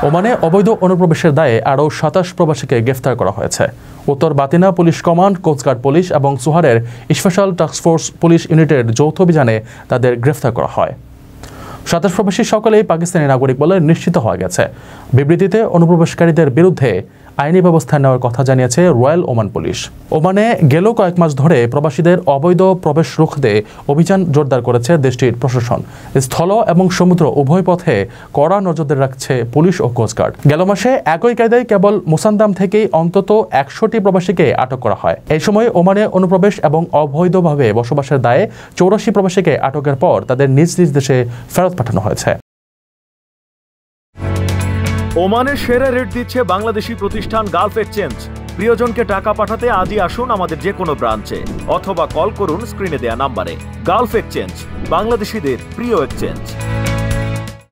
ওমানে অবৈধ অনুপ্রবেশের দায়ে আরও ২৭ প্রবাসীকে গ্রেফতার করা হয়েছে। উত্তর বাতিনা পুলিশ কমান্ড, কোস্টগার্ড পুলিশ এবং সুহারের স্পেশাল টাস্কফোর্স পুলিশ ইউনিটের যৌথ অভিযানে তাদের গ্রেফতার করা হয়। ২৭ প্রবাসী সকলেই পাকিস্তানি নাগরিক বলে নিশ্চিত হওয়া গেছে। বিবৃতিতে অনুপ্রবেশকারীদের বিরুদ্ধে আইনি ব্যবস্থা নেওয়ার কথা জানিয়েছে রয়্যাল ওমান পুলিশ। ওমানে গেল কয়েক মাস ধরে প্রবাসীদের অবৈধ প্রবেশ রুখতে অভিযান জোরদার করেছে দেশটির প্রশাসন। স্থল এবং সমুদ্র উভয় পথে কড়া নজরদারি রাখছে পুলিশ ও কোস্টগার্ড। গেল মাসে একই কায়দায় কেবল মুসান্দাম থেকেই অন্তত ১০০টি প্রবাসীকে আটক করা হয়। এই সময় ওমানে অনুপ্রবেশ এবং অবৈধভাবে বসবাসের দায়ে ৮৪ প্রবাসীকে আটকের পর তাদের নিজ নিজ দেশে ফেরত পাঠানো হয়েছে। ওমানের সেরা রেট দিচ্ছে বাংলাদেশি প্রতিষ্ঠান গালফ এক্সচেঞ্জ। প্রিয়জনকে টাকা পাঠাতে আজই আসুন আমাদের যে কোনো ব্রাঞ্চে অথবা কল করুন স্ক্রিনে দেয়া নাম্বারে। গালফ এক্সচেঞ্জ, বাংলাদেশিদের প্রিয় এক্সচেঞ্জ।